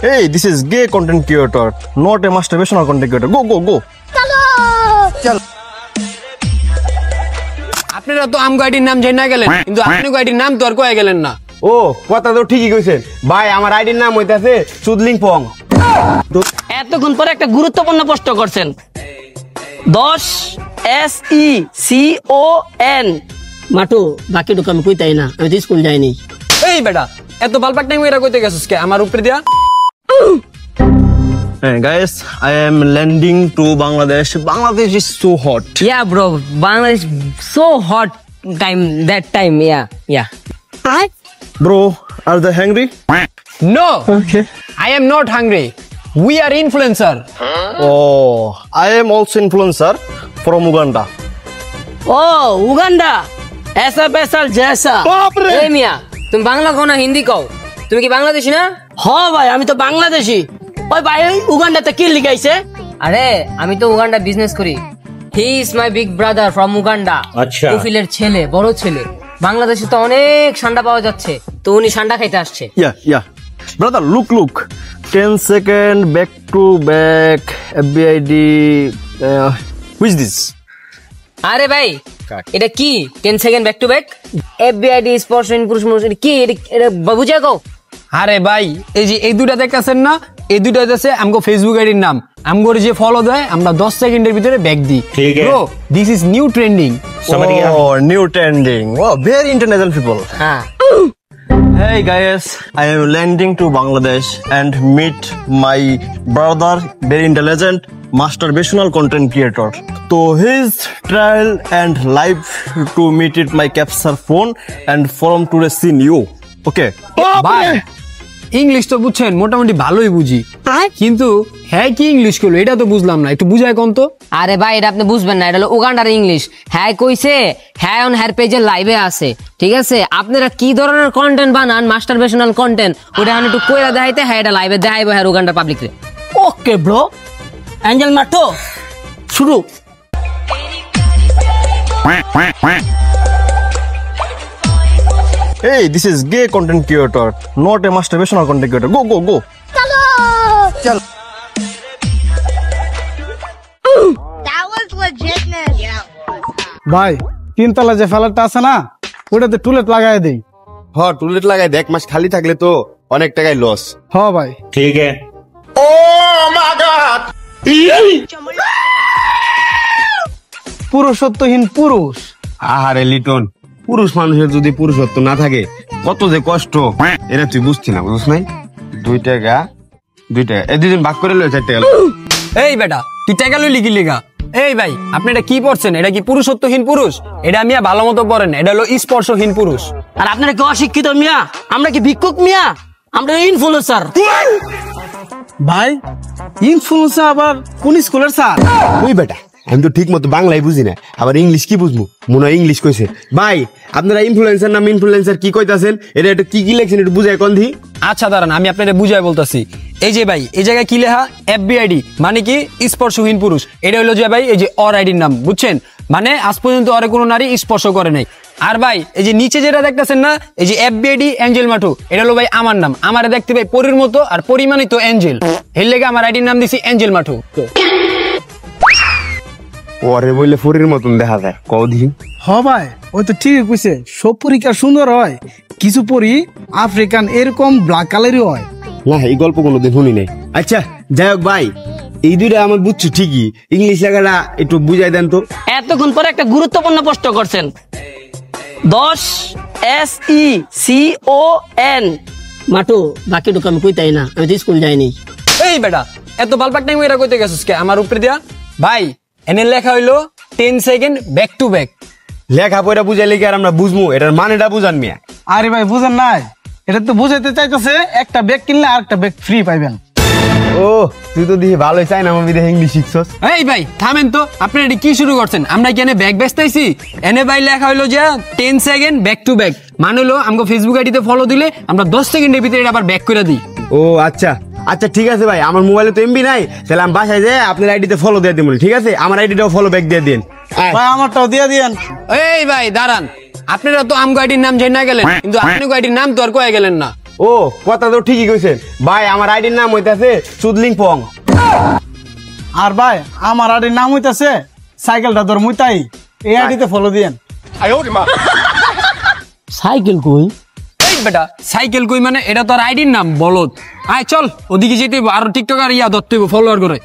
Hey, this is gay content creator, not a masturbational content creator. Go, go, go. Chalo. আপনারা তো আমগো আইডির নাম জানা গেলেন, কিন্তু আপনি আইডির নাম তো আর কয়ে গেলেন না। ও কথা তো ঠিকই কইছেন ভাই, আমার আইডির নাম হইতাছে চুদলিং পং। এতক্ষণ পরে একটা গুরুত্বপূর্ণ প্রশ্ন করছেন। 10 SECON মাটু, বাকিটুকু আমি কইতাই না, আমি তো স্কুল যাইনি। এই বেটা, এত বালপাক টাইম এরা কইতে গেছস কে আমার উপরে দিয়া? Hey guys, I am landing to Bangladesh. Bangladesh is so hot. Yeah bro, Bangladesh so hot that time, yeah. Bro, are they hungry? No. Okay. I am not hungry. We are influencer. Oh, I am also influencer from Uganda. Oh, Uganda. ऐसा पैसा जैसा। ए मिया, तुम बांग्ला कहो ना हिंदी कहो। तुम की बांग्लादेशी ना? हाँ भाई, আমি তো বাংলাদেশী। ওই ভাই উগান্ডাতে কি লিখাইছে? আরে আমি তো উগান্ডা বিজনেস করি। He is my big brother from Uganda. আচ্ছা। উফিলের ছেলে, বড় ছেলে। বাংলাদেশে তো অনেক ঠান্ডা পাওয়া যাচ্ছে, তো উনি ঠান্ডা খাইতে আসছে। Yeah. Brother, look. 10 second back to back. FBID. Who is this? আরে ভাই, এটা কি 10 second back to back? FBID স্পর্শ পুরুষ মানুষ কি এটা বুঝা কও? আরে ভাই, এই যে এই দুটা দেখতেছেন না, এই দুটা হচ্ছে আমগো ফেসবুক আইডির নাম। আমগো যে ফলো দেয় আমরা 10 সেকেন্ডের ভিতরে ব্যাক দিই। Bro, this is new trending. Oh, new trending. Wow, very international people. হ্যাঁ। Hey guys, I am landing to Bangladesh and meet my brother, very intelligent, masturbational content creator. So his trial and live to meet it my capture phone and from today seen you. Okay. ভাই, English তো বুঝছেন মোটামুটি ভালোই বুঝি, কিন্তু হ্যাঁ কি English করলো এটা তো বুঝলাম না, একটু বুঝায় কোন তো। আরে ভাই, এটা আপনি বুঝবেন না, এটা হলো উগান্ডার ইংলিশ। হ্যাঁ কইছে, হ্যাঁ অন হেয়ার পেজের লাইভে আছে, ঠিক আছে? আপনারা কি ধরনের কন্টেন্ট বানান, মাস্টারবেশনাল কন্টেন্ট, ওটা আমি একটু কইরা দেখাইতে, হ্যাঁ এটা লাইভে দেখাইবো হ্যাঁ উগান্ডার পাবলিক রে। ওকে ব্রো, অ্যাঞ্জেল মাটো শুরু। Hey, this is gay content creator, not a masturbational content creator. Go, go, go. Chalo. That was legitness. ভাই, তিনতলা যে ফেলারটা আছে না, ওটাতে টুলেট লাগাই দেই। হ টুলেট লাগাই দেখ, মাস খালি থাকলে তো অনেক টাকায় লস। হ্যাঁ ভাই, ঠিক আছে। পুরুষত্বহীন পুরুষ। আহারে লিটন, পুরুষ মানুষের যদি পুরুষত্ব না থাকে কত যে কষ্ট, এটা তুই বুঝছি না, বুঝছ নাই? 2 টাকা এই দুদিন ভাগ করে লয় 4 টাকা। এই বেটা, তুই টাকা লইলি কি লিগা? এই ভাই, আপনি এটা কি পড়ছেন? এটা কি পুরুষত্বহীন পুরুষ? এটা মিয়া ভালো মতো পড়েন, এটা হলো স্পর্শহীন পুরুষ। আর আপনারা কি অশিক্ষিত মিয়া? আমরা কি ভিক্ষুক মিয়া? আমরা ইনফ্লুয়েন্সার। ভাই, ইনফ্লুয়েন্সার আবার কোন স্কুলের স্যার? ওই বেটা, আমি তো ঠিক মতো বাংলাই বুঝি না, আবার ইংলিশ কি বুঝবো? মনে হয় ইংলিশ কইছে। ভাই, আপনারা ইনফ্লুয়েন্সার নাম ইনফ্লুয়েন্সার কি কইতাছেন? এটা একটু কি লেখছেন একটু বুঝায় কোন দি? আচ্ছা দাঁড়ান, আমি আপনাদের বুঝাই বলতেছি। এই যে ভাই, এই জায়গায় কি লেখা? FBID মানে কি স্পর্শহীন পুরুষ। এটা হলো যে ভাই এই যে অর আইডির নাম, বুঝছেন? মানে আজ পর্যন্ত অরে কোনো নারী স্পর্শ করে নাই। আর ভাই এই যে নিচে যেটা দেখতেছেন না, এই যে FBID অ্যাঞ্জেল মাটু, এটা হলো ভাই আমার নাম। আমারে দেখতে ভাই পরীর মতো আর পরিমাণিত অ্যাঞ্জেল, এর লেগে আমার আইডির নাম দিছি অ্যাঞ্জেল মাটু। ওরে বললে ফুরির মতন দেখা যায়, কৌদি। হ্যাঁ ভাই, ওই তো ঠিকই কইছে, সব পরীক্ষা সুন্দর হয়, কিছু পরি আফ্রিকান এরকম ব্ল্যাক কালারই হয় না। এই গল্প কোনোদিন শুনি নাই। আচ্ছা যাই হোক ভাই, এই দুইটা আমার বুঝছি ঠিকই, ইংলিশ লেখাটা একটু বুঝাই দেন তো। এতক্ষণ পরে একটা গুরুত্বপূর্ণ প্রশ্ন করছেন। 10 SECON মাটু, বাকিটুকু আমি কইতাই না, আমি তো স্কুল যাইনি। এই বেটা, এত বালপাক টাইম এরা কইতে গেছস কে আমার উপরে দিয়া? ভাই, এনে লেখা হইলো 10 সেকেন্ড ব্যাক টু ব্যাক। লেখা পড়া বুঝাইলে কি আর আমরা বুঝবো? এটার মানেটা বুঝান মিয়া। আরে ভাই, বুঝেন নাই? এটা তো বুঝাইতে চাইতেছে একটা ব্যাগ কিনলে আর একটা ব্যাগ ফ্রি পাইবেন। ও তুই তো দেখি ভালোই চাই না আমি দেখে ইংলিশ শিখছস। এই ভাই থামেন তো, আপনি এটা কি শুরু করছেন? আমরা কি এনে ব্যাগ বেচতেছি? এনে ভাই লেখা হইলো যে 10 সেকেন্ড ব্যাক টু ব্যাক, মানে হলো আমাকে ফেসবুক আইডিতে ফলো দিলে আমরা 10 সেকেন্ডের ভিতরে এটা আবার ব্যাক করে দিই। ও আচ্ছা আচ্ছা ঠিক আছে ভাই, আমার মোবাইলে তো এমবি নাই, তাহলে আমি বাসায় যাই আপনার আইডিতে ফলো দিয়ে দিবেন। ঠিক আছে, আমার আইডিটাও ফলো ব্যাক দিয়ে দিন। ভাই আমারটাও দিয়ে দিয়েন। এই ভাই দাঁড়ান, আপনারা তো আমগো আইডির নাম জানা গেলেন, কিন্তু আপনার আইডির নাম তো আর কয়ে গেলেন না। ও কথা তো ঠিকই কইছেন ভাই, আমার আইডির নাম হইতাছে সুদলিং পং। আর ভাই আমার আইডির নাম হইতাছে সাইকেলটা ধর মুইতাই, এই আইডিতে ফলো দিয়েন। সাইকেল কই? এই বেটা সাইকেল কই মানে এটা তো আর আইডির নাম বলদ। আয় চল ওদিকে যেতে হইবো, আর টিকটক আর ইয়া ধরতে হইবো ফলোয়ার করে।